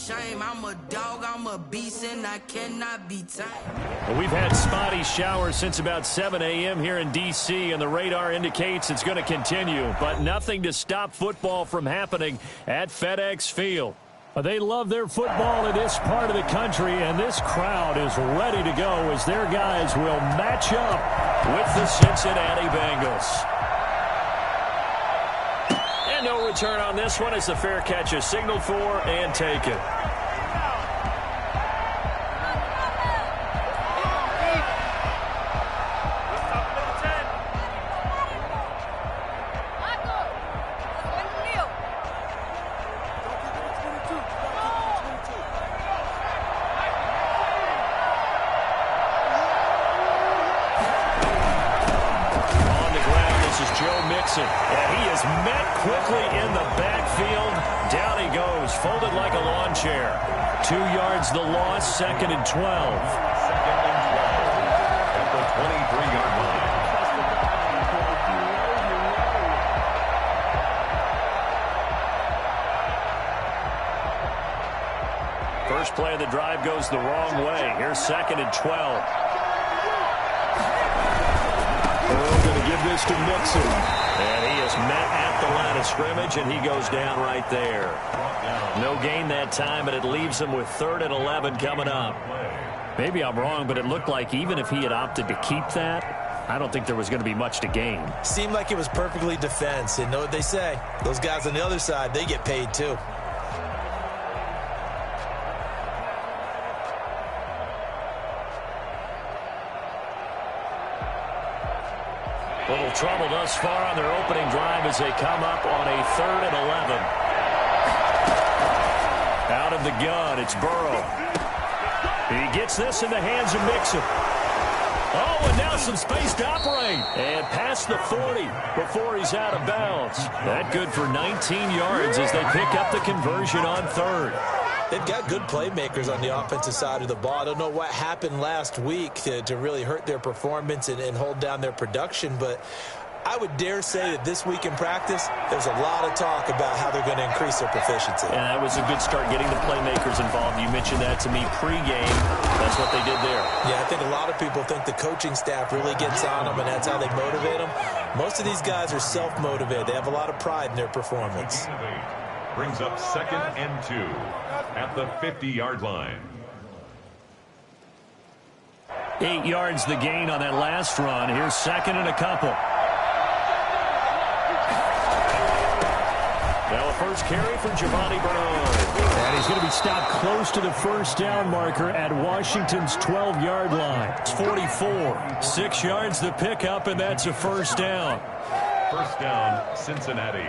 shame. I'm a dog, I'm a beast, and I cannot be tamed. Well, we've had spotty showers since about 7 a.m. here in D.C., and the radar indicates it's going to continue, but nothing to stop football from happening at FedEx Field. They love their football in this part of the country, and this crowd is ready to go as their guys will match up with the Cincinnati Bengals. And no return on this one as the fair catch is signaled for and taken. And he is met quickly in the backfield. Down he goes, folded like a lawn chair. 2 yards the loss, 2nd and 12. Second and 12 at the 23-yard line. First play of the drive goes the wrong way. Here's 2nd and 12. We're going to give this to Mixon. And he is met at the line of scrimmage, and he goes down right there. No gain that time, but it leaves him with 3rd and 11 coming up. Maybe I'm wrong, but it looked like even if he had opted to keep that, I don't think there was going to be much to gain. Seemed like it was perfectly defense. And know what they say? Those guys on the other side, they get paid too. Little trouble thus far on their opening drive as they come up on a 3rd and 11. Out of the gun, it's Burrow. He gets this in the hands of Mixon. Oh, and now some space to operate. And past the 40 before he's out of bounds. That good for 19 yards as they pick up the conversion on 3rd. They've got good playmakers on the offensive side of the ball. I don't know what happened last week to really hurt their performance and hold down their production, but I would dare say that this week in practice, there's a lot of talk about how they're going to increase their proficiency. And that was a good start getting the playmakers involved. You mentioned that to me pregame. That's what they did there. Yeah, I think a lot of people think the coaching staff really gets on them, and that's how they motivate them. Most of these guys are self-motivated. They have a lot of pride in their performance. Brings up 2nd and 2 at the 50-yard line. 8 yards the gain on that last run. Here's 2nd and a couple. Now a first carry for Giovanni Bernard. And he's going to be stopped close to the first down marker at Washington's 12-yard line. It's 44. 6 yards the pickup, and that's a first down. First down, Cincinnati.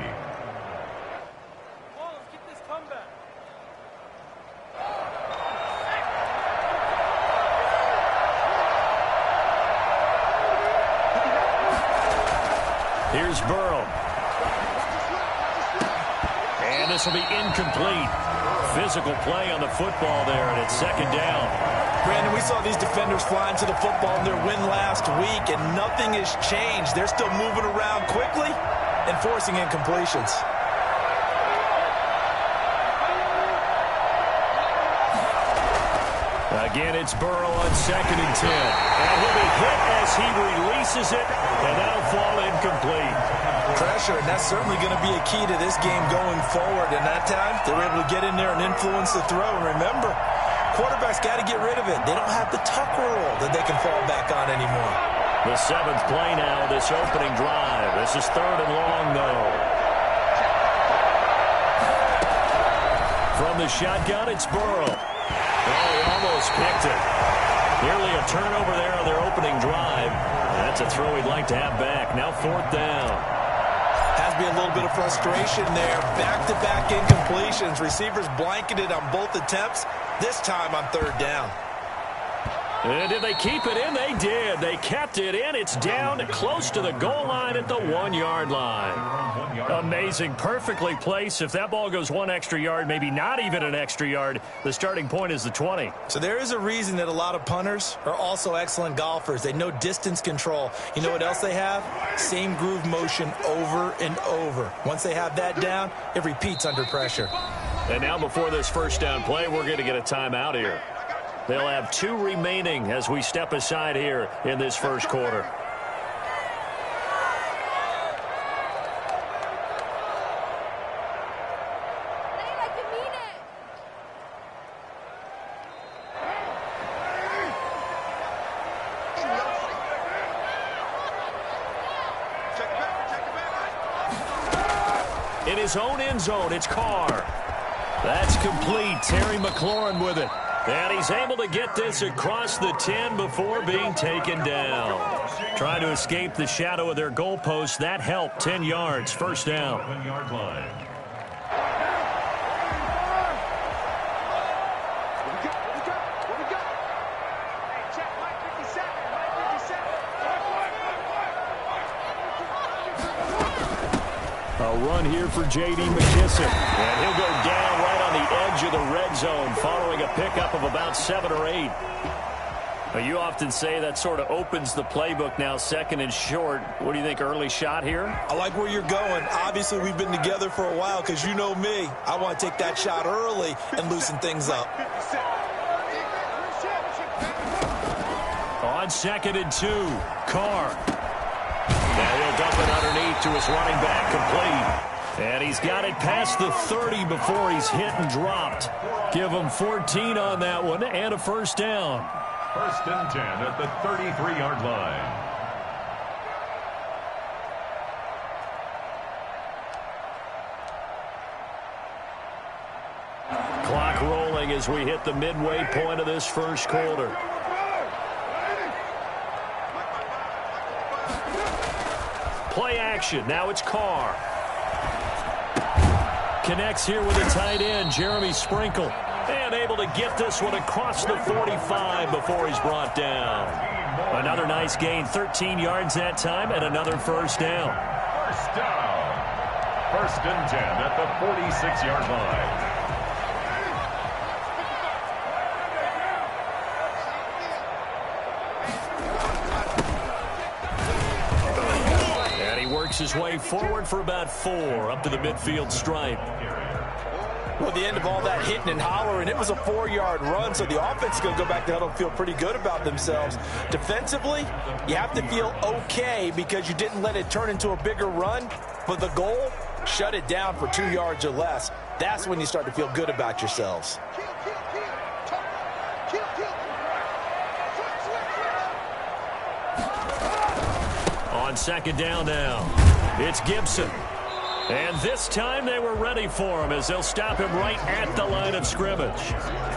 Here's Burrow. And this will be incomplete. Physical play on the football there, and it's 2nd down. Brandon, we saw these defenders flying to the football in their win last week, and nothing has changed. They're still moving around quickly and forcing incompletions. Again, it's Burrow on 2nd and 10. And he'll be hit as he releases it, and that'll fall incomplete. Pressure, and that's certainly going to be a key to this game going forward. And that time, they were able to get in there and influence the throw. And remember, quarterbacks got to get rid of it. They don't have the tuck rule that they can fall back on anymore. The 7th play now, this opening drive. This is 3rd and long, though. From the shotgun, it's Burrow. Oh, he almost picked it. Nearly a turnover there on their opening drive. That's a throw he'd like to have back. Now 4th down. Has to be a little bit of frustration there. Back-to-back incompletions. Receivers blanketed on both attempts. This time on 3rd down. And did they keep it in? They did. They kept it in. It's down close to the goal line at the 1-yard line. Amazing. Perfectly placed. If that ball goes 1 extra yard, maybe not even an extra yard, the starting point is the 20. So there is a reason that a lot of punters are also excellent golfers. They know distance control. You know what else they have? Same groove motion over and over. Once they have that down, it repeats under pressure. And now before this first down play, we're going to get a timeout here. They'll have 2 remaining as we step aside here in this first quarter. In his own end zone, it's Carr. That's complete. Terry McLaurin with it. And he's able to get this across the 10 before being taken down. Trying to escape the shadow of their goalpost. That helped. 10 yards. First down. 7-yard line. A run here for J.D. McKissick. And he'll go down right on the edge of the red zone following a pickup of about 7 or 8. Well, you often say that sort of opens the playbook now, second and short. What do you think, early shot here? I like where you're going. Obviously, we've been together for a while because you know me. I want to take that shot early and loosen things up. On 2nd and 2, Carr. Now he'll dump it underneath to his running back, complete. And he's got it past the 30 before he's hit and dropped. Give him 14 on that one and a first down. First and 10 at the 33-yard line. Clock rolling as we hit the midway point of this first quarter. Play action. Now it's Carr. Connects here with a tight end, Jeremy Sprinkle. And able to get this one across the 45 before he's brought down. Another nice gain, 13 yards that time, and another first down. First down. First and 10 at the 46-yard line. Works his way forward for about 4 up to the midfield stripe. Well, the end of all that hitting and hollering, it was a 4-yard run, so the offense is going to go back to huddle and feel pretty good about themselves. Defensively, you have to feel okay because you didn't let it turn into a bigger run, but the goal, shut it down for 2 yards or less. That's when you start to feel good about yourselves. On 2nd down now, it's Gibson. And this time they were ready for him as they'll stop him right at the line of scrimmage.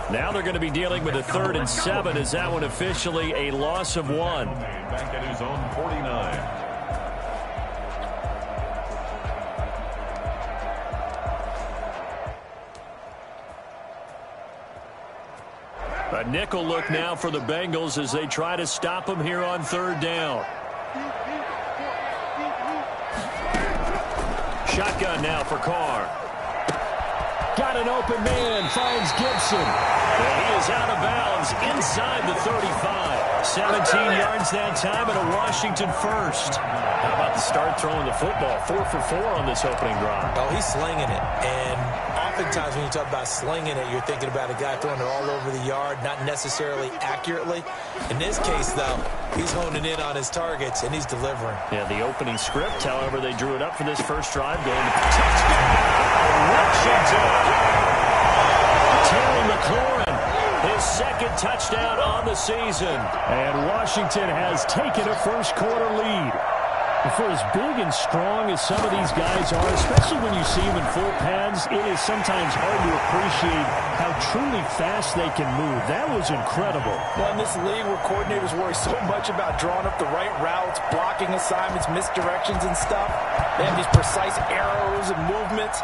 Now they're going to be dealing with a 3rd and 7 as that one officially a loss of 1. Back at his own 49. A nickel look now for the Bengals as they try to stop him here on 3rd down. Shotgun now for Carr. Got an open man, finds Gibson. And he is out of bounds inside the 35. 17 yards that time and a Washington first. How about the start throwing the football? 4 for 4 on this opening drive. Oh, he's slinging it. And oftentimes when you talk about slinging it, you're thinking about a guy throwing it all over the yard, not necessarily accurately. In this case, though, he's honing in on his targets, and he's delivering. Yeah, the opening script, however, they drew it up for this first drive. Going to touchdown, Washington. Terry McLaurin, his 2nd touchdown on the season. And Washington has taken a first quarter lead. For as big and strong as some of these guys are, especially when you see them in full pads, it is sometimes hard to appreciate how truly fast they can move. That was incredible. Well, in this league where coordinators worry so much about drawing up the right routes, blocking assignments, misdirections and stuff, they have these precise arrows and movements.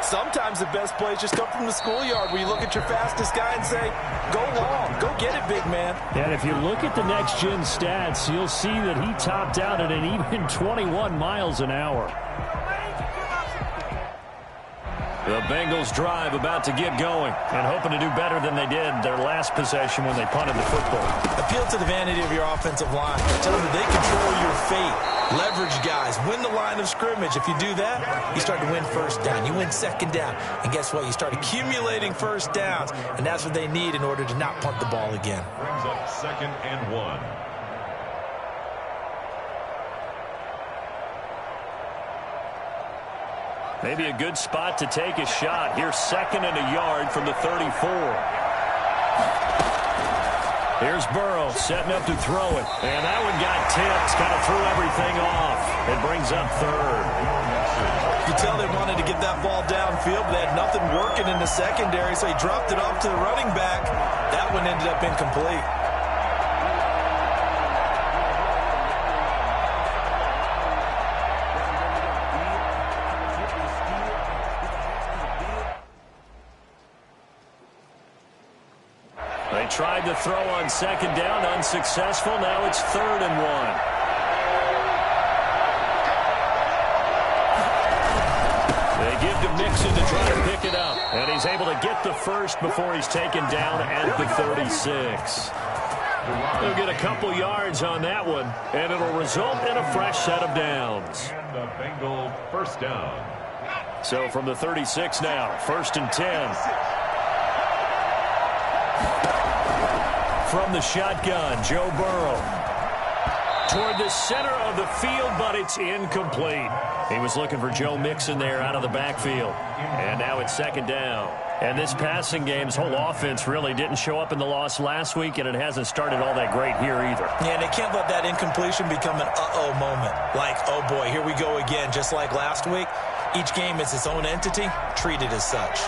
Sometimes the best plays just come from the schoolyard where you look at your fastest guy and say, go long, go get it, big man. And if you look at the next-gen stats, you'll see that he topped out at an even 21 miles an hour. The Bengals drive about to get going and hoping to do better than they did their last possession when they punted the football. Appeal to the vanity of your offensive line. Tell them that they control your fate. Leverage guys. Win the line of scrimmage. If you do that, you start to win first down. You win second down. And guess what? You start accumulating first downs. And that's what they need in order to not punt the ball again. Brings up 2nd and 1. Maybe a good spot to take a shot. Here's 2nd and a yard from the 34. Here's Burrow setting up to throw it. And that one got tipped. Kind of threw everything off. It brings up 3rd. You tell they wanted to get that ball downfield, but they had nothing working in the secondary, so he dropped it off to the running back. That one ended up incomplete. They tried to throw on 2nd down, unsuccessful. Now it's 3rd and 1. They give to Mixon to try to pick it up. And he's able to get the first before he's taken down at the 36. They'll get a couple yards on that one, and it'll result in a fresh set of downs. And the Bengals first down. So from the 36 now, 1st and 10. From the shotgun, Joe Burrow. Toward the center of the field, but it's incomplete. He was looking for Joe Mixon there out of the backfield. And now it's 2nd down. And this passing game's whole offense really didn't show up in the loss last week, and it hasn't started all that great here either. Yeah, and they can't let that incompletion become an uh-oh moment. Like, oh boy, here we go again, just like last week. Each game is its own entity, treated as such.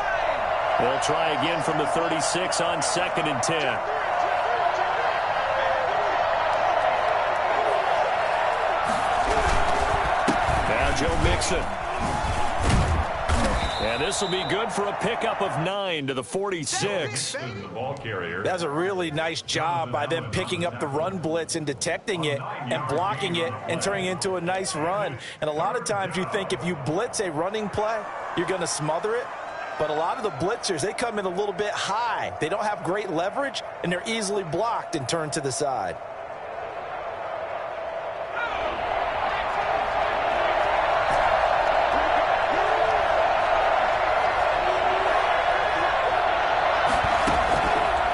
They'll try again from the 36 on 2nd and 10. Joe Mixon. And this will be good for a pickup of 9 to the 46. The ball carrier. That's a really nice job by them picking up the run blitz and detecting it and blocking it and turning it into a nice run. And a lot of times you think if you blitz a running play, you're going to smother it. But a lot of the blitzers, they come in a little bit high. They don't have great leverage, and they're easily blocked and turned to the side.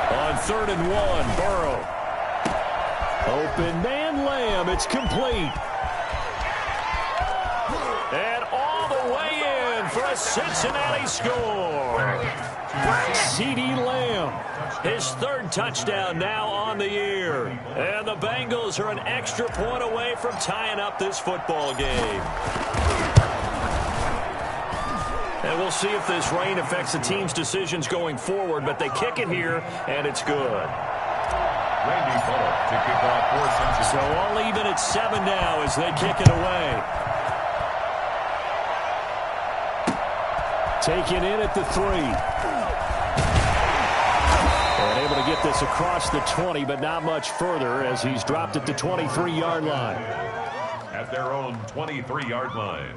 On 3rd and 1, Burrow. Open man, Lamb. It's complete. And all the way in for a Cincinnati score. CeeDee Lamb, his 3rd touchdown now on the year. And the Bengals are an extra point away from tying up this football game. And we'll see if this rain affects the team's decisions going forward, but they kick it here, and it's good. Randy Bullock to kick off for Cincinnati. So all even at 7 now as they kick it away. Taken in at the 3. And able to get this across the 20, but not much further as he's dropped at the 23-yard line. At their own 23-yard line.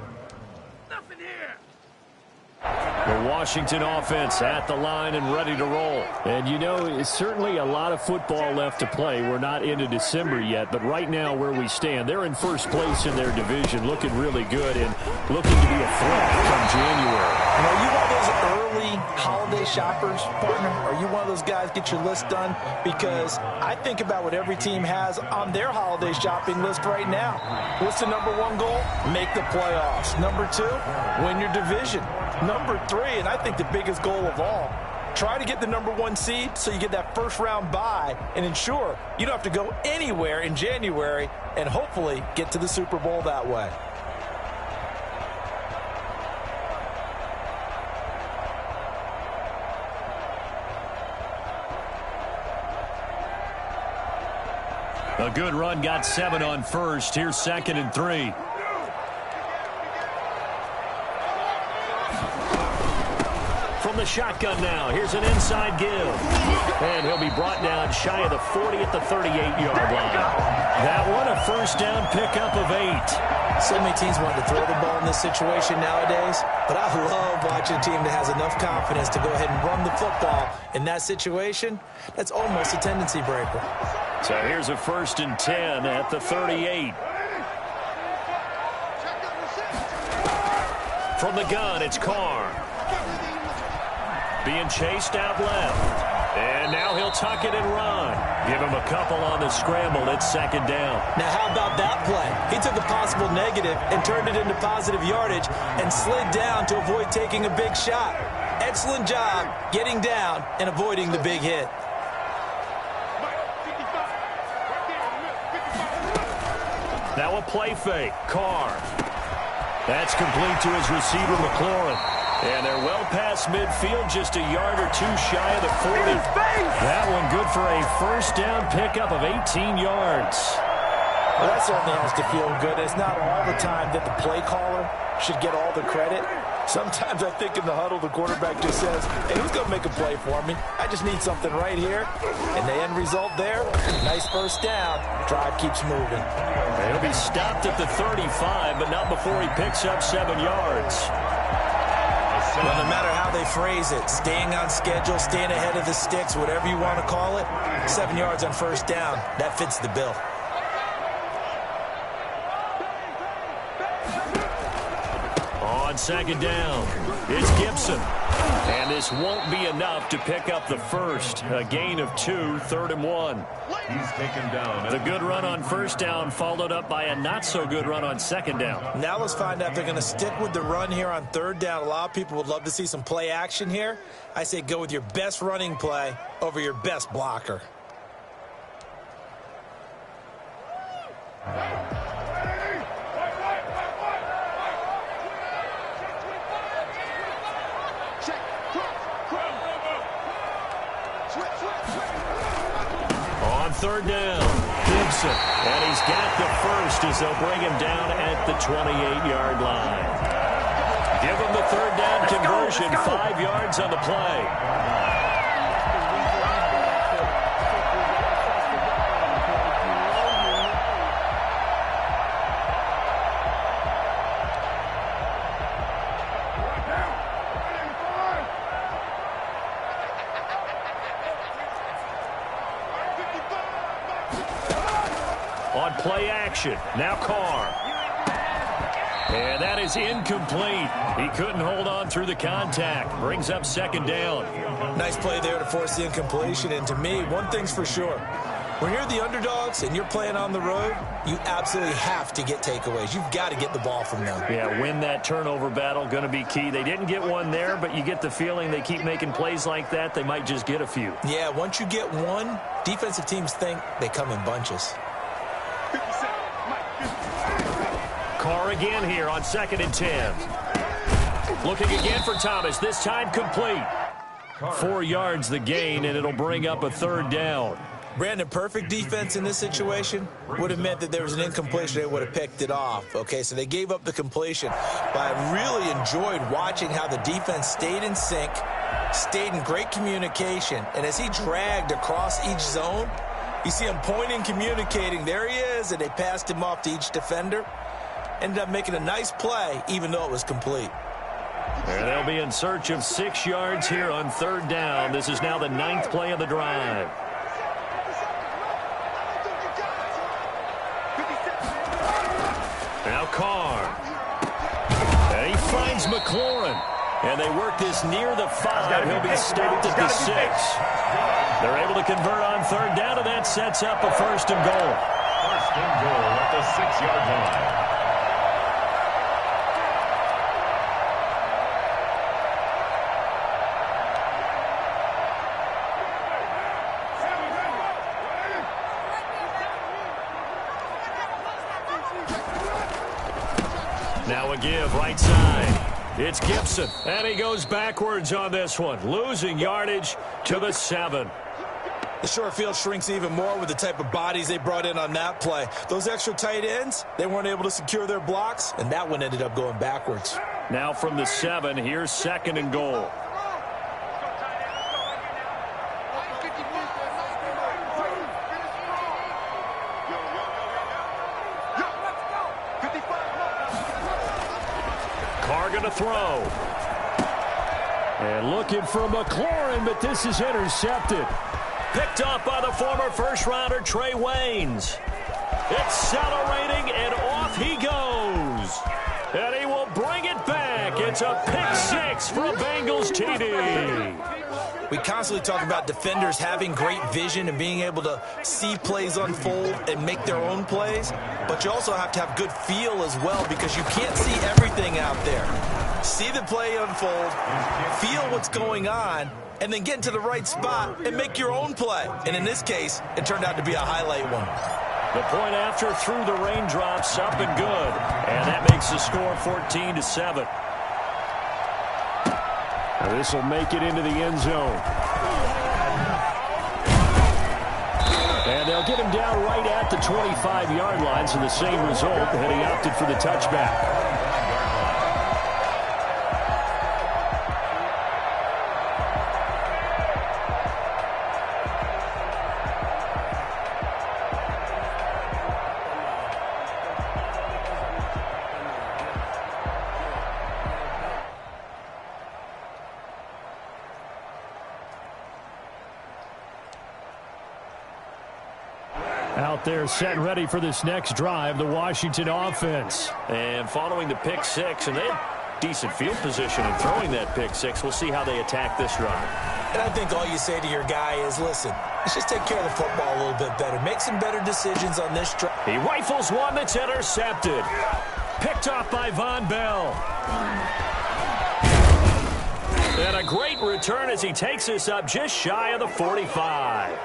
The Washington offense at the line and ready to roll. And, you know, it's certainly a lot of football left to play. We're not into December yet, but right now where we stand, they're in first place in their division, looking really good and looking to be a threat come January. And are you one of those early holiday shoppers, partner? Are you one of those guys get your list done? Because I think about what every team has on their holiday shopping list right now. What's the number 1 goal? Make the playoffs. Number 2, win your division. Number 3, and I think the biggest goal of all, try to get the number 1 seed so you get that first-round bye and ensure you don't have to go anywhere in January and hopefully get to the Super Bowl that way. A good run, got 7 on first. Here's 2nd and 3. From the shotgun now, here's an inside give. And he'll be brought down shy of the 40 at the 38-yard line. That one a first down pickup of 8. So many teams want to throw the ball in this situation nowadays, but I love watching a team that has enough confidence to go ahead and run the football. In that situation, that's almost a tendency breaker. So here's a 1st and 10 at the 38. From the gun, it's Carr. Being chased out left. And now he'll tuck it and run. Give him a couple on the scramble. It's 2nd down. Now, how about that play? He took a possible negative and turned it into positive yardage and slid down to avoid taking a big shot. Excellent job getting down and avoiding the big hit. Now a play fake. Carr. That's complete to his receiver, McLaurin. And they're well past midfield, just a yard or two shy of the 40. That one good for a 1st down pickup of 18 yards. Well, that certainly has to feel good. It's not all the time that the play caller should get all the credit. Sometimes I think in the huddle, the quarterback just says, hey, who's going to make a play for me? I just need something right here. And the end result there, nice 1st down. Drive keeps moving. He'll be stopped at the 35, but not before he picks up 7 yards. Well, no matter how they phrase it, staying on schedule, staying ahead of the sticks, whatever you want to call it, 7 yards on 1st down, that fits the bill. On 2nd down, it's Gibson. And this won't be enough to pick up the 1st. A gain of 2, 3rd and 1. He's taken down. The good run on 1st down followed up by a not-so-good run on 2nd down. Now let's find out if they're going to stick with the run here on 3rd down. A lot of people would love to see some play action here. I say go with your best running play over your best blocker. On 3rd down, Gibson. And he's got the 1st as they'll bring him down at the 28-yard line. Give him the 3rd down conversion, 5 yards on the play. On play action, now Carr. And that is incomplete. He couldn't hold on through the contact. Brings up 2nd down. Nice play there to force the incompletion. And to me, one thing's for sure. When you're the underdogs and you're playing on the road, you absolutely have to get takeaways. You've got to get the ball from them. Yeah, win that turnover battle, going to be key. They didn't get one there, but you get the feeling they keep making plays like that, they might just get a few. Yeah, once you get one, defensive teams think they come in bunches. Carr again here on 2nd and 10. Looking again for Thomas, this time complete. 4 yards the gain, and it'll bring up a 3rd down. Brandon, perfect defense in this situation would have meant that there was an incompletion. They would have picked it off. Okay, so they gave up the completion. But I really enjoyed watching how the defense stayed in sync, stayed in great communication, and as he dragged across each zone, you see him pointing, communicating. There he is, and they passed him off to each defender. Ended up making a nice play, even though it was complete. And they'll be in search of 6 yards here on 3rd down. This is now the 9th play of the drive. Now Carr. And he finds McLaurin. And they work this near the 5. He'll be stopped at the 6. They're able to convert on 3rd down, and that sets up a 1st and goal. 1st and goal at the 6-yard line. Now a give right side. It's Gibson, and he goes backwards on this one, losing yardage to the 7. The short field shrinks even more with the type of bodies they brought in on that play. Those extra tight ends, they weren't able to secure their blocks, and that one ended up going backwards. Now from the 7, here's 2nd and goal. Carr going to throw. And looking for McLaurin, but this is intercepted. Picked off by the former first-rounder Trey Waynes. Accelerating, and off he goes. And he will bring it back. It's a pick six for a Bengals TD. We constantly talk about defenders having great vision and being able to see plays unfold and make their own plays, but you also have to have good feel as well because you can't see everything out there. See the play unfold, feel what's going on, and then get into the right spot and make your own play. And in this case, it turned out to be a highlight one. The point after through the raindrops, up and good. And that makes the score 14-7. This will make it into the end zone. And they'll get him down right at the 25-yard line, so the same result, and he opted for the touchback. Out there set and ready for this next drive, the Washington offense. And following the pick six, and they have decent field position in throwing that pick six. We'll see how they attack this drive. And I think all you say to your guy is, listen, let's just take care of the football a little bit better. Make some better decisions on this drive. He rifles one that's intercepted. Picked off by Von Bell. And a great return as he takes this up just shy of the 45.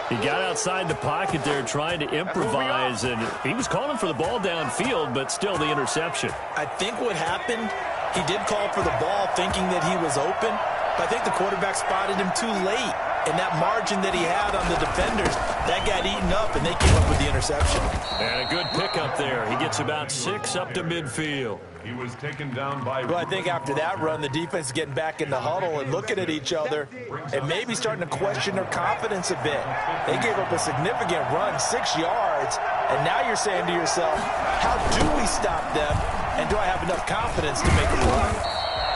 He got outside the pocket there trying to improvise, and he was calling for the ball downfield, but still the interception. I think what happened, he did call for the ball thinking that he was open, but I think the quarterback spotted him too late. And that margin that he had on the defenders, that got eaten up, and they came up with the interception. And a good pickup there. He gets about 6 up to midfield. He was taken down by... Well, I think after that run, the defense is getting back in the huddle and looking at each other and maybe starting to question their confidence a bit. They gave up a significant run, 6 yards, and now you're saying to yourself, how do we stop them, and do I have enough confidence to make a play?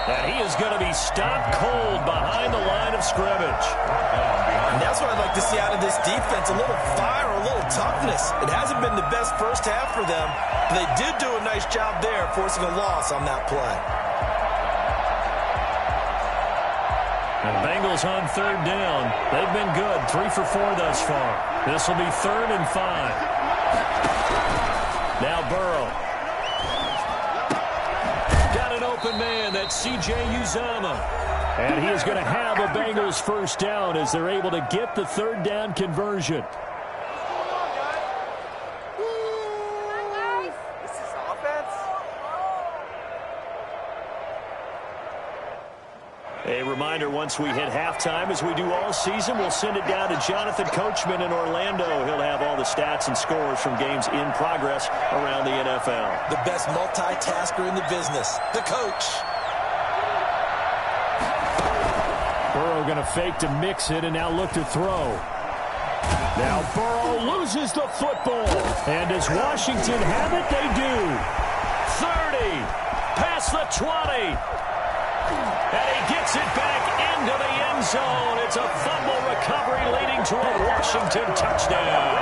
And he is going to be stopped cold behind the line of scrimmage. And that's what I'd like to see out of this defense, a little fire, a little toughness. It hasn't been the best first half for them, but they did do a nice job there forcing a loss on that play. And the Bengals on third down. They've been good, 3 for 4 thus far. This will be 3rd and 5. Now Burrow. Open man, that's C.J. Uzama. And he is going to have a Bengals first down as they're able to get the third down conversion. A reminder, once we hit halftime, as we do all season, we'll send it down to Jonathan Coachman in Orlando. He'll have all the stats and scores from games in progress around the NFL. The best multitasker in the business, the coach. Burrow going to fake to mix it and now look to throw. Now Burrow loses the football. And does Washington have it? They do. 30, past the 20. And he gets it back into the end zone. It's a fumble recovery leading to a Washington touchdown.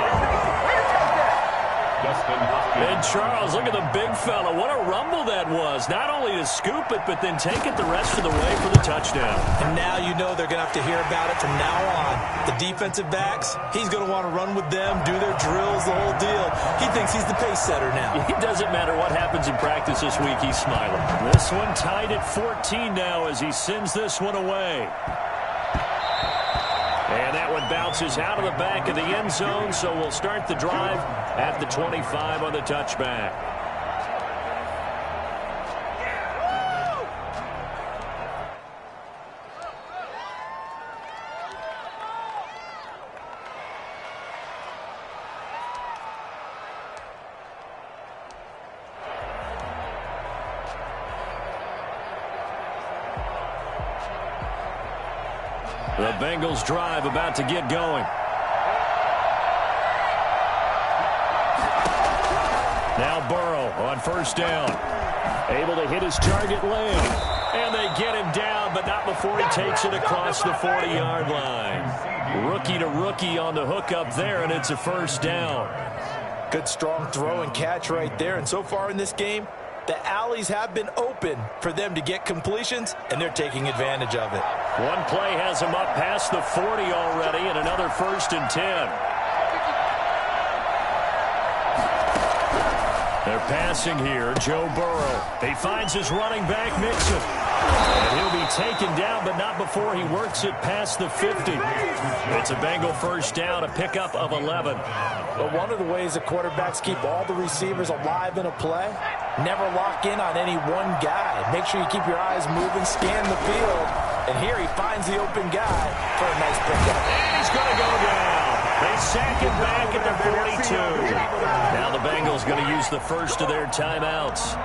And Charles, look at the big fella. What a rumble that was. Not only to scoop it, but then take it the rest of the way for the touchdown. And now you know they're going to have to hear about it from now on. The defensive backs, he's going to want to run with them, do their drills, the whole deal. He thinks he's the pace setter now. It doesn't matter what happens in practice this week. He's smiling. This one tied at 14 now as he sends this one away. And that one bounces out of the back of the end zone, so we'll start the drive at the 25 on the touchback. The Bengals drive about to get going. Now Burrow on first down. Able to hit his target lane. And they get him down, but not before he takes it across the 40-yard line. Rookie to rookie on the hookup there, and it's a first down. Good strong throw and catch right there. And so far in this game, the alleys have been open for them to get completions, and they're taking advantage of it. One play has him up past the 40 already, and another 1st and 10. They're passing here. Joe Burrow. He finds his running back, Mixon. And he'll be taken down, but not before he works it past the 50. It's a Bengal first down, a pickup of 11. But one of the ways that quarterbacks keep all the receivers alive in a play, never lock in on any one guy. Make sure you keep your eyes moving, scan the field. And here he finds the open guy for a nice pickup. And he's going to go down. They sack him back at the 42. Now the Bengals going to use the first of their timeouts,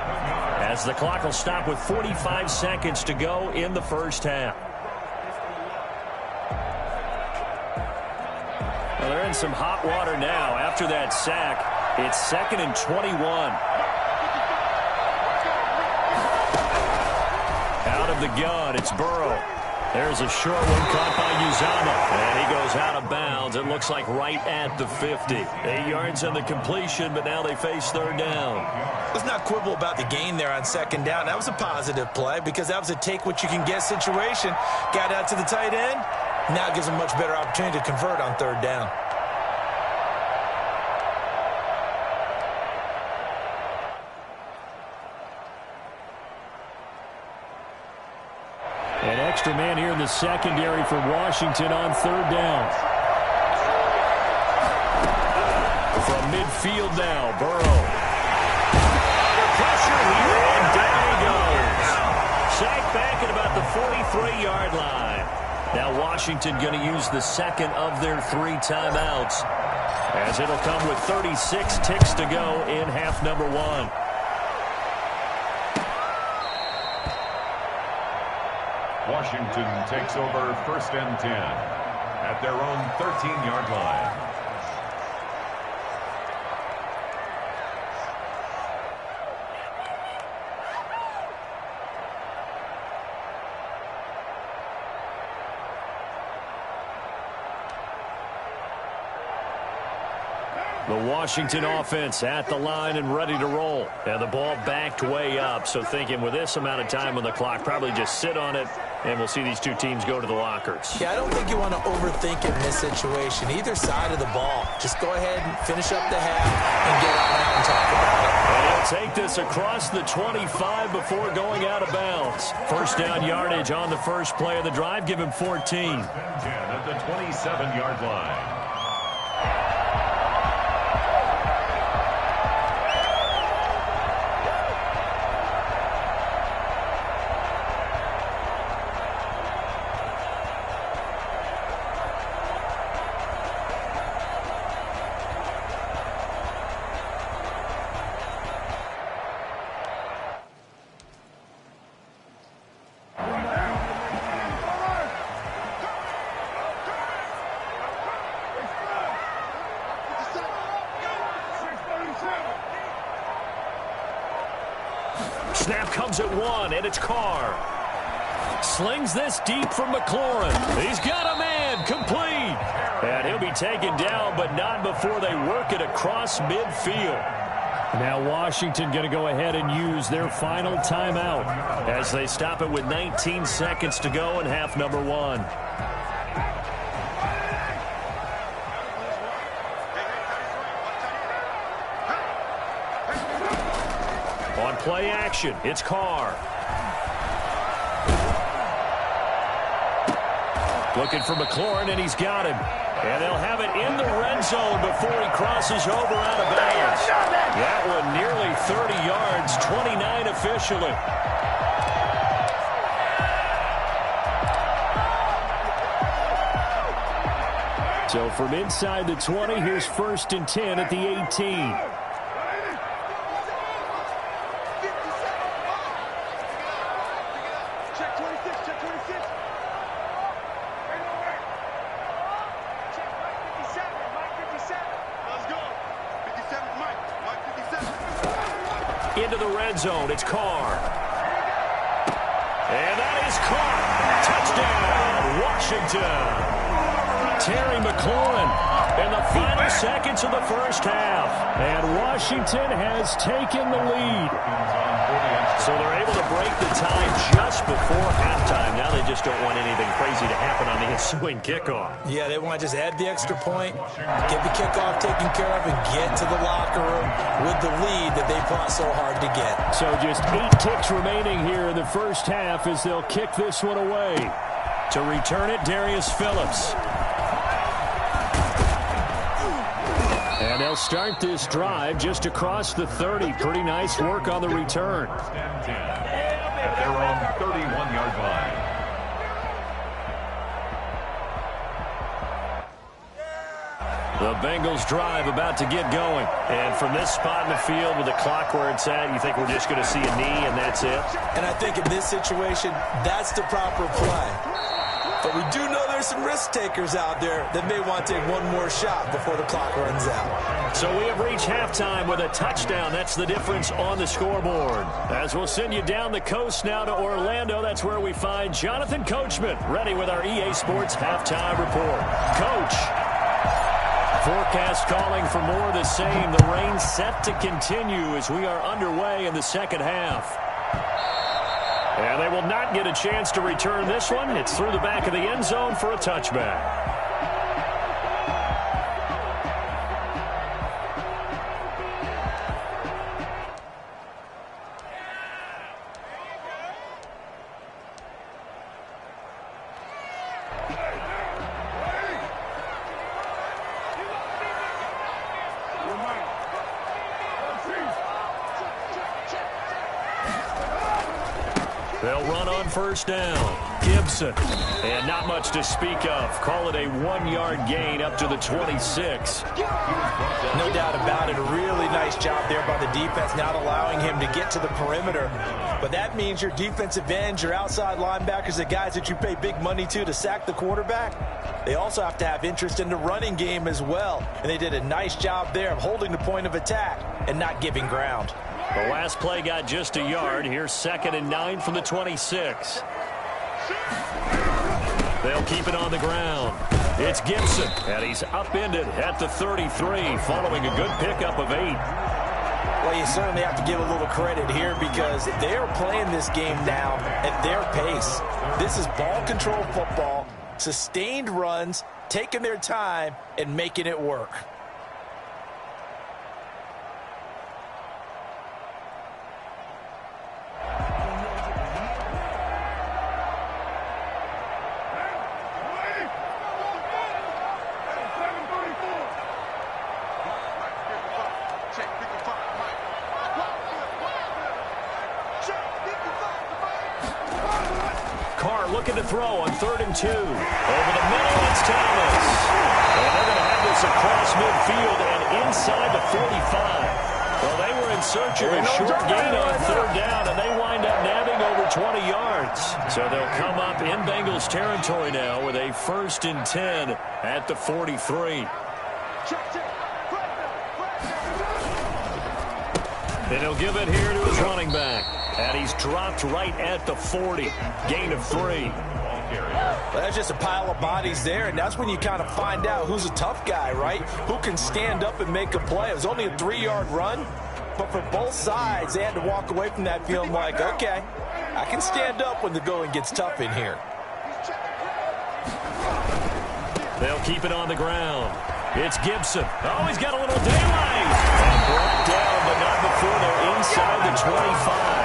as the clock will stop with 45 seconds to go in the first half. Well, they're in some hot water now after that sack. It's 2nd and 21. Out of the gun, it's Burrow. There's a short one caught by Uzama, and he goes out of bounds. It looks like right at the 50. 8 yards on the completion, but now they face 3rd down. Let's not quibble about the gain there on 2nd down. That was a positive play because that was a take-what-you-can-get situation. Got out to the tight end. Now it gives them a much better opportunity to convert on 3rd down. An extra man here in the secondary for Washington on 3rd down. From midfield now, Burrow. The pressure here, and down he goes. Sacked back at about the 43-yard line. Now Washington going to use the 2nd of their 3 timeouts, as it'll come with 36 ticks to go in half number 1. Washington takes over 1st and 10 at their own 13-yard line. The Washington offense at the line and ready to roll. And the ball backed way up, so thinking with this amount of time on the clock, probably just sit on it, and we'll see these two teams go to the lockers. Yeah, I don't think you want to overthink it in this situation. Either side of the ball. Just go ahead and finish up the half and get on out and talk about it. And he'll take this across the 25 before going out of bounds. First down yardage on the first play of the drive. Give him 14. 10 at the 27-yard line. Snap comes at 1, and it's Carr. Slings this deep from McLaurin. He's got a man, complete. And he'll be taken down, but not before they work it across midfield. Now Washington going to go ahead and use their final timeout as they stop it with 19 seconds to go in half number 1. On play action, it's Carr. Looking for McLaurin, and he's got him. And they'll have it in the red zone before he crosses over out of bounds. That one nearly 30 yards, 29 officially. So from inside the 20, here's 1st and 10 at the 18. into the red zone. It's Carr. And that is caught. Touchdown, Washington. Terry McLaurin in the final seconds of the first half. And Washington has taken the lead. So they're able to break the tie just before halftime. Now they just don't want anything crazy to happen on the ensuing kickoff. Yeah, they want to just add the extra point, get the kickoff taken care of, and get to the locker room with the lead that they fought so hard to get. So just 8 kicks remaining here in the first half as they'll kick this one away. To return it, Darius Phillips. And they'll start this drive just across the 30. Pretty nice work on the return. At their own 31-yard line. The Bengals drive about to get going. And from this spot in the field with the clock where it's at, you think we're just going to see a knee and that's it? And I think in this situation, that's the proper play. But we do know there's some risk takers out there that may want to take one more shot before the clock runs out. So we have reached halftime with a touchdown. That's the difference on the scoreboard. As we'll send you down the coast now to Orlando, that's where we find Jonathan Coachman, ready with our EA Sports halftime report. Coach. Forecast calling for more of the same. The rain set to continue as we are underway in the second half. And they will not get a chance to return this one. It's through the back of the end zone for a touchback. They'll run on first down. Gibson. And not much to speak of. Call it a 1-yard gain up to the 26. No doubt about it. A really nice job there by the defense, not allowing him to get to the perimeter. But that means your defensive ends, your outside linebackers, the guys that you pay big money to sack the quarterback, they also have to have interest in the running game as well. And they did a nice job there of holding the point of attack and not giving ground. The last play got just a yard. Here's 2nd and 9 from the 26. They'll keep it on the ground. It's Gibson, and he's upended at the 33 following a good pickup of 8. Well, you certainly have to give a little credit here because they are playing this game now at their pace. This is ball control football, sustained runs, taking their time, and making it work. Looking to throw on 3rd and 2. Over the middle, it's Thomas. And they're going to have this across midfield and inside the 45. Well, they were in search of a short gain on 3rd down, and they wind up nabbing over 20 yards. So they'll come up in Bengals territory now with a 1st and 10 at the 43. And he'll give it here to his running back. And he's dropped right at the 40. Gain of 3. Well, that's just a pile of bodies there, and that's when you kind of find out who's a tough guy, right? Who can stand up and make a play. It was only a 3-yard run, but for both sides, they had to walk away from that feeling like, okay, I can stand up when the going gets tough in here. They'll keep it on the ground. It's Gibson. Oh, he's got a little daylight. And brought down, but not before they're inside the 25.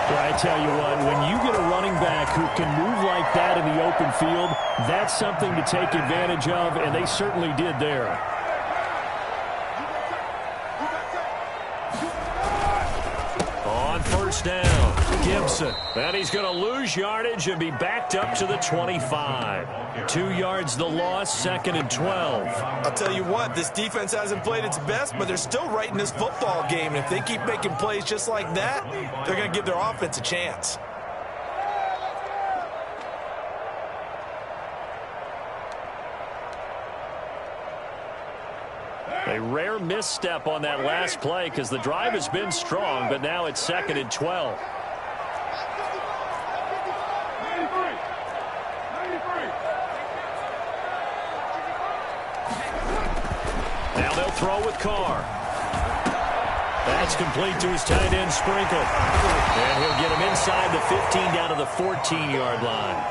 Well, I tell you what, when you get a running back who can move like that in the open field, that's something to take advantage of, and they certainly did there. On first down, Gibson. And he's going to lose yardage and be backed up to the 25. 2 yards the loss, 2nd and 12. I'll tell you what, this defense hasn't played its best, but they're still right in this football game. And if they keep making plays just like that, they're going to give their offense a chance. A rare misstep on that last play because the drive has been strong, but now it's 2nd and 12. Now they'll throw with Carr. That's complete to his tight end, Sprinkle. And he'll get him inside the 15 down to the 14-yard line.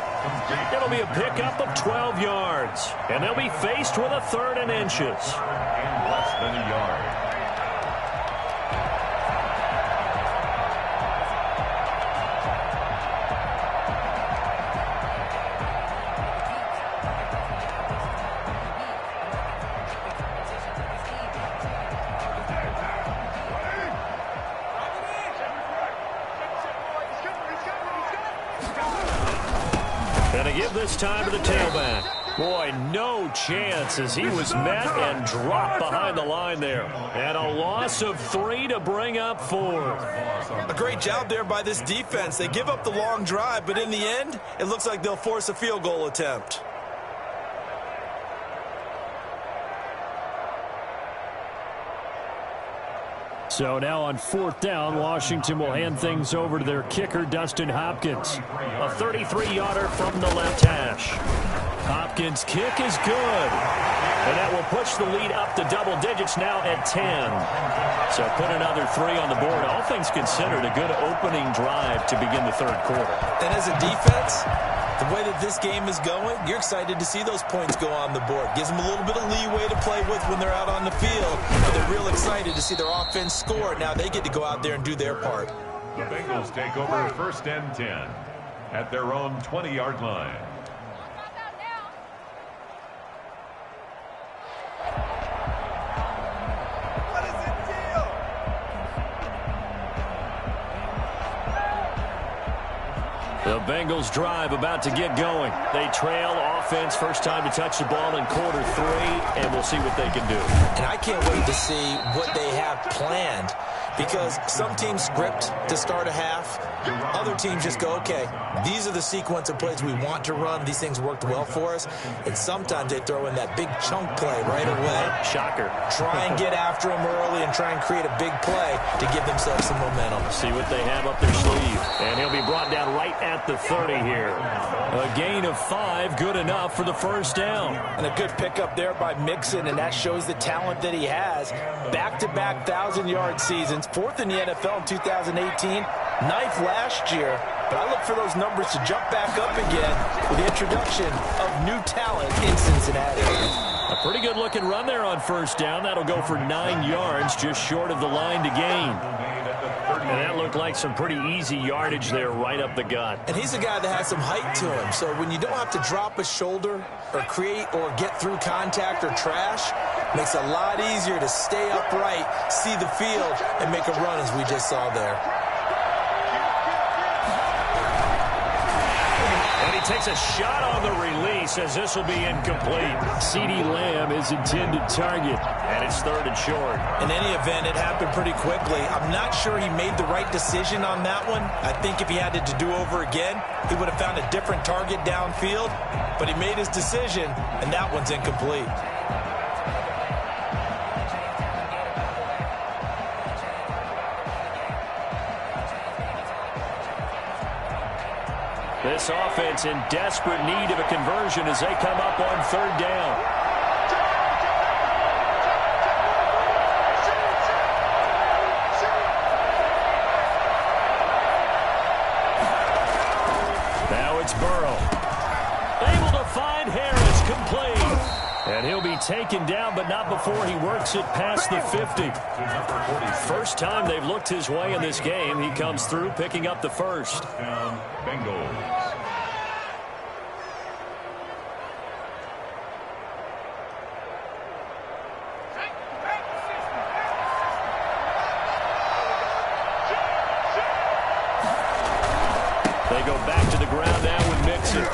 It'll be a pickup of 12 yards. And they'll be faced with a 3rd and inches. And less than a yard. And they give this time to the tailback. Boy, no chance as he was met and dropped behind the line there. And a loss of 3 to bring up 4. A great job there by this defense. They give up the long drive, but in the end, it looks like they'll force a field goal attempt. So now on 4th down, Washington will hand things over to their kicker, Dustin Hopkins. A 33-yarder from the left hash. Hopkins' kick is good. And that will push the lead up to double digits now at 10. So put another 3 on the board. All things considered, a good opening drive to begin the 3rd quarter. And as a defense, the way that this game is going, you're excited to see those points go on the board. Gives them a little bit of leeway to play with when they're out on the field. But they're real excited to see their offense score. Now they get to go out there and do their part. The Bengals take over 1st and 10 at their own 20-yard line. The Bengals drive about to get going. They trail offense, first time to touch the ball in quarter 3, and we'll see what they can do. And I can't wait to see what they have planned, because some teams script to start a half. Other teams just go, okay, these are the sequence of plays we want to run. These things worked well for us. And sometimes they throw in that big chunk play right away. Shocker. Try and get after them early and try and create a big play to give themselves some momentum. See what they have up their sleeve. And he'll be brought down right at the 30 here. A gain of 5, good enough for the 1st down. And a good pickup there by Mixon, and that shows the talent that he has. Back-to-back 1,000-yard seasons, 4th in the NFL in 2018, 9th last year. But I look for those numbers to jump back up again with the introduction of new talent in Cincinnati. A pretty good-looking run there on 1st down. That'll go for 9 yards, just short of the line to gain. And that looked like some pretty easy yardage there right up the gut. And he's a guy that has some height to him. So when you don't have to drop a shoulder or create or get through contact or trash, makes it a lot easier to stay upright, see the field, and make a run as we just saw there. And he takes a shot on the release as this will be incomplete. CeeDee Lamb is intended target, and it's 3rd and short. In any event, it happened pretty quickly. I'm not sure he made the right decision on that one. I think if he had it to do over again, he would have found a different target downfield. But he made his decision, and that one's incomplete. This offense in desperate need of a conversion as they come up on 3rd down. Now it's Burrow. Able to find Harris, complete. And he'll be taken down, but not before he works it past the 50. First time they've looked his way in this game. He comes through, picking up the 1st. Down, Bengals. They go back to the ground now with Mixon.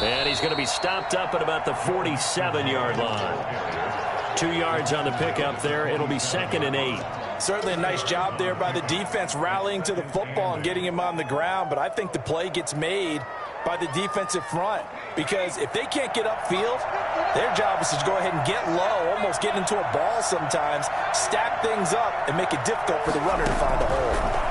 And he's going to be stopped up at about the 47-yard line. 2 yards on the pickup there. It'll be 2nd and 8. Certainly a nice job there by the defense rallying to the football and getting him on the ground, but I think the play gets made by the defensive front, because if they can't get upfield, Their job is to go ahead and get low, almost get into a ball sometimes, stack things up, and make it difficult for the runner to find a hole.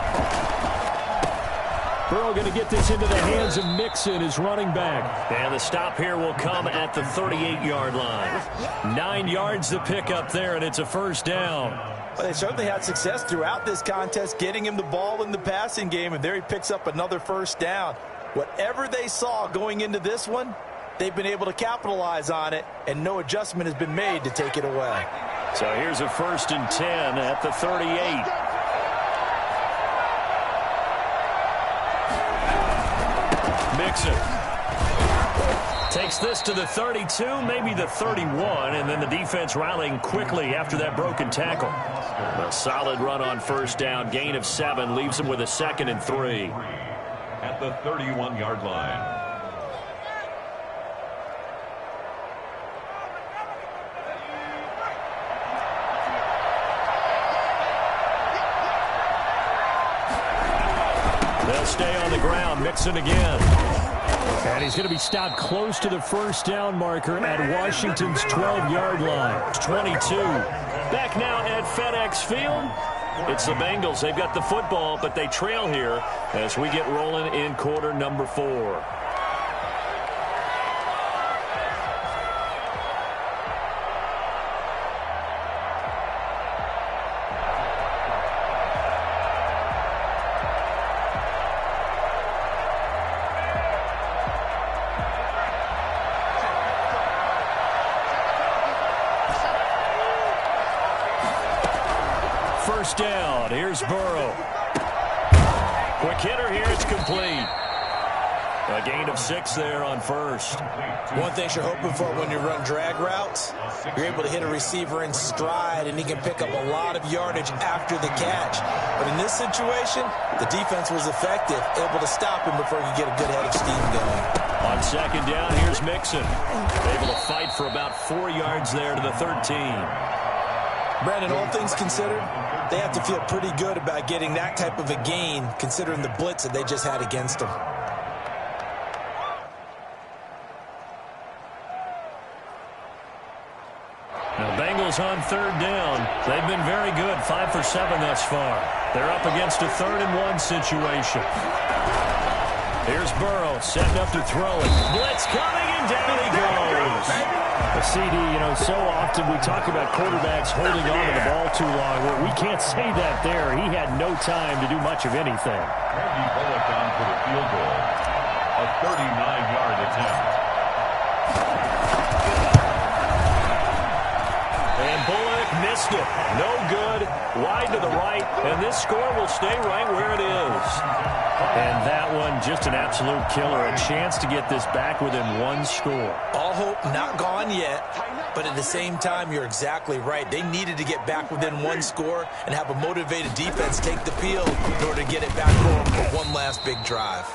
Burrow going to get this into the hands of Mixon, his running back. And the stop here will come at the 38-yard line. 9 yards to pick up there, and it's a first down. Well, they certainly had success throughout this contest, getting him the ball in the passing game, and there he picks up another first down. Whatever they saw going into this one, they've been able to capitalize on it, and no adjustment has been made to take it away. So here's a 1st and 10 at the 38. Mixon takes this to the 32, maybe the 31, and then the defense rallying quickly after that broken tackle. A solid run on first down, gain of 7, leaves him with a 2nd and 3. At the 31-yard line. They'll stay on the ground. Mixon again. And he's going to be stopped close to the first down marker at Washington's 12-yard line. 22. Back now at FedEx Field. It's the Bengals. They've got the football, but they trail here as we get rolling in quarter number 4. First down. Here's Burrow. Quick hitter here. It's complete. A gain of 6 there on first. One thing you're hoping for when you run drag routes, you're able to hit a receiver in stride, and he can pick up a lot of yardage after the catch. But in this situation, the defense was effective, able to stop him before he could get a good head of steam going. On 2nd down, here's Mixon. Able to fight for about 4 yards there to the 13. Brandon, all things considered, they have to feel pretty good about getting that type of a gain, considering the blitz that they just had against them. Now, Bengals on 3rd down. They've been very good, 5 for 7 thus far. They're up against a 3rd and 1 situation. Here's Burrow setting up to throw it. Blitz coming, and down he goes. A CD, so often we talk about quarterbacks holding on to the ball too long. Well, we can't say that there. He had no time to do much of anything. Randy Bullock on for the field goal. A 39-yard attempt. And Bullock missed it. No good. Wide to the right. And this score will stay right where it is. And that one, just an absolute killer. A chance to get this back within 1 score. All hope not gone yet, but at the same time, you're exactly right. They needed to get back within 1 score and have a motivated defense take the field in order to get it back home for one last big drive.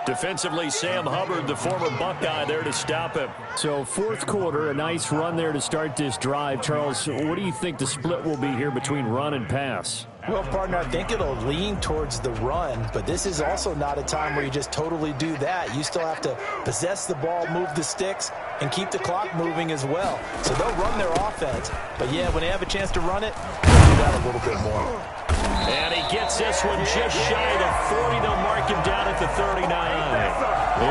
Defensively, Sam Hubbard, the former Buckeye, there to stop him. So 4th quarter, a nice run there to start this drive. Charles, what do you think the split will be here between run and pass? Well, partner, I think it'll lean towards the run, but this is also not a time where you just totally do that. You still have to possess the ball, move the sticks, and keep the clock moving as well. So they'll run their offense. But, yeah, when they have a chance to run it, they'll do that a little bit more. And he gets this one just shy of the 40. They'll mark him down at the 39.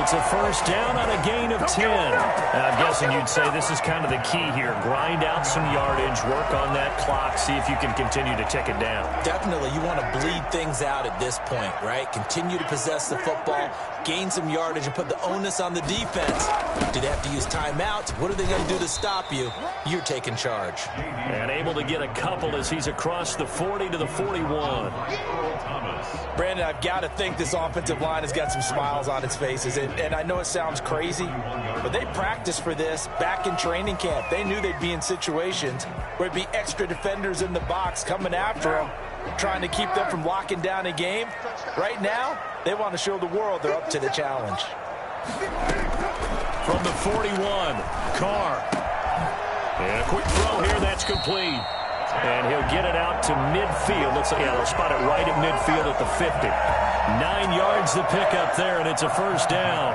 It's a first down on a gain of 10. I'm guessing you'd say this is kind of the key here. Grind out some yardage, work on that clock, see if you can continue to tick it down. Definitely, you want to bleed things out at this point, right? Continue to possess the football, gain some yardage, and put the onus on the defense. Do they have to use timeouts? What are they going to do to stop you? You're taking charge. And able to get a couple as he's across the 40 to the 41. Brandon, I've got to think this offensive line has got some smiles on its faces. And I know it sounds crazy, but they practiced for this back in training camp. They knew they'd be in situations where it'd be extra defenders in the box coming after them, trying to keep them from locking down a game. Right now, they want to show the world they're up to the challenge. From the 41, Carr. And a quick throw here, that's complete. And he'll get it out to midfield. Looks like, they'll spot it right at midfield at the 50. 9 yards to pick up there, and it's a first down.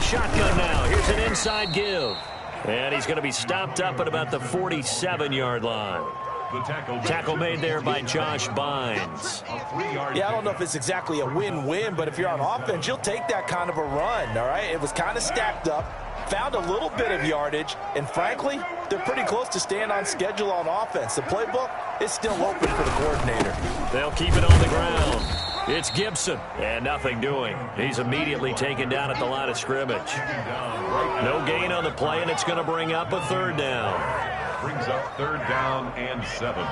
shotgun now. Here's an inside give. And he's going to be stopped up at about the 47-yard line. The tackle made there by Josh Bynes. Yeah, I don't know if it's exactly a win-win, but if you're on offense, you'll take that kind of a run, all right? It was kind of stacked up, found a little bit of yardage, and frankly, they're pretty close to staying on schedule on offense. The playbook is still open for the coordinator. They'll keep it on the ground. It's Gibson, and nothing doing. He's immediately taken down at the line of scrimmage. No gain on the play, and it's going to bring up a third down. Brings up third down and 7.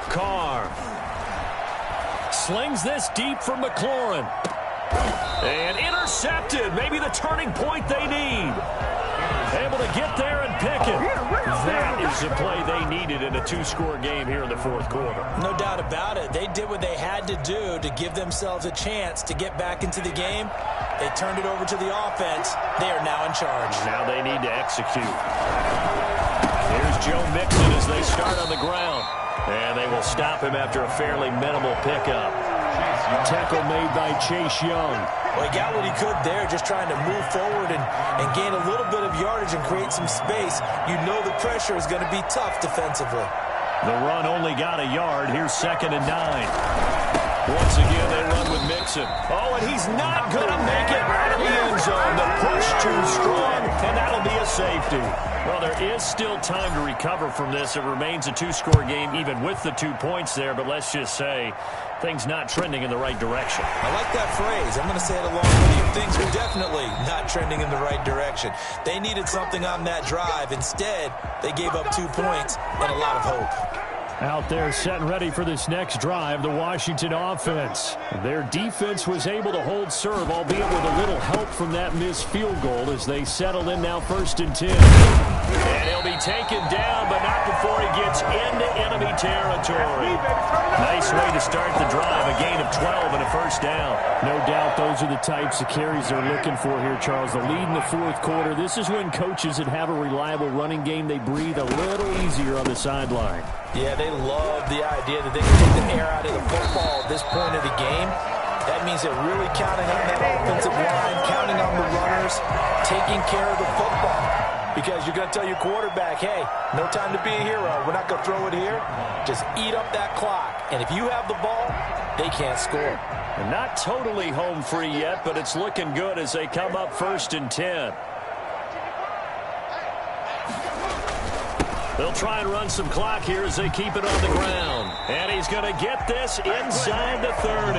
Carr slings this deep for McLaurin. And intercepted. Maybe the turning point they need. Able to get there and pick it. That is the play they needed in a 2-score game here in the fourth quarter. No doubt about it. They did what they had to do to give themselves a chance to get back into the game. They turned it over to the offense. They are now in charge. Now they need to execute. Here's Joe Mixon as they start on the ground. And they will stop him after a fairly minimal pickup. Tackle made by Chase Young. Well, he got what he could there, just trying to move forward and gain a little bit of yardage and create some space. You know the pressure is going to be tough defensively. The run only got a yard. Here's 2nd and 9. Once again, they run with Mixon. Oh, and he's not going to make it out of the end zone. The push too strong, and that'll be a safety. Well, there is still time to recover from this. It remains a 2-score game, even with the 2 points there. But let's just say things not trending in the right direction. I like that phrase. I'm going to say it along with you. Things are definitely not trending in the right direction. They needed something on that drive. Instead, they gave up 2 points and a lot of hope. Out there set and ready for this next drive, the Washington offense. Their defense was able to hold serve, albeit with a little help from that missed field goal as they settle in now 1st and 10. And he'll be taken down, but not before he gets into enemy territory. Nice way to start the drive, a gain of 12 and a 1st down. No doubt those are the types of carries they're looking for here, Charles. The lead in the 4th quarter. This is when coaches that have a reliable running game, they breathe a little easier on the sideline. Yeah, they love the idea that they can take the air out of the football at this point of the game. That means they're really counting on that offensive line, counting on the runners, taking care of the football. Because you're going to tell your quarterback, hey, no time to be a hero. We're not going to throw it here. Just eat up that clock. And if you have the ball, they can't score. And not totally home free yet, but it's looking good as they come up 1st and 10. They'll try and run some clock here as they keep it on the ground. And he's going to get this inside the 30.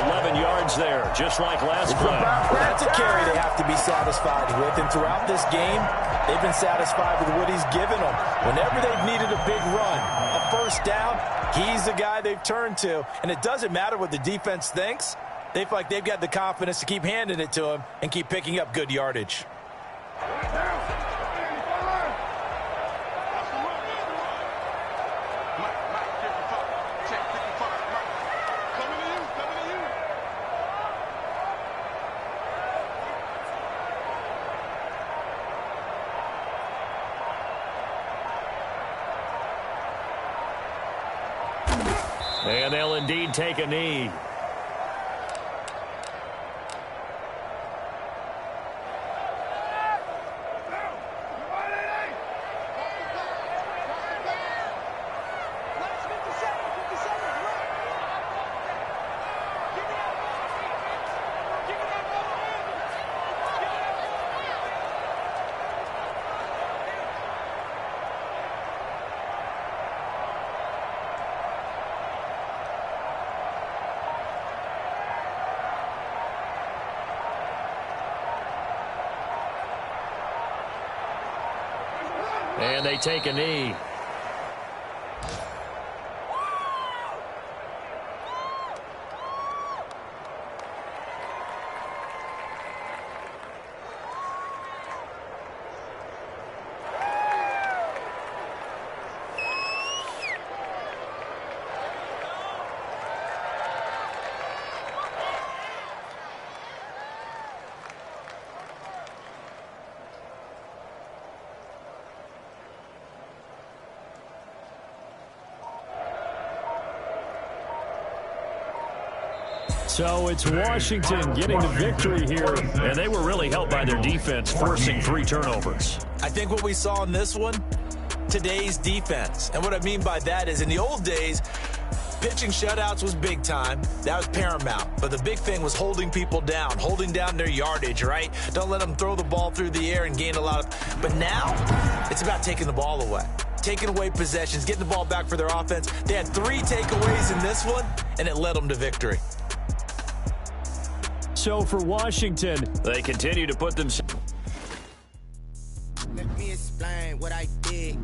11 yards there, just like last play. That's a carry they have to be satisfied with. And throughout this game, they've been satisfied with what he's given them. Whenever they've needed a big run, a 1st down, he's the guy they've turned to. And it doesn't matter what the defense thinks. They feel like they've got the confidence to keep handing it to him and keep picking up good yardage. And they'll indeed take a knee. And they take a knee. So it's Washington getting the victory here. And they were really helped by their defense, forcing 3 turnovers. I think what we saw in this one, today's defense. And what I mean by that is in the old days, pitching shutouts was big time. That was paramount. But the big thing was holding people down, holding down their yardage, right? Don't let them throw the ball through the air and gain a lot of... But now, it's about taking the ball away. Taking away possessions, getting the ball back for their offense. They had 3 takeaways in this one, and it led them to victory. So for Washington, they continue to put themselves... Let me explain what I did.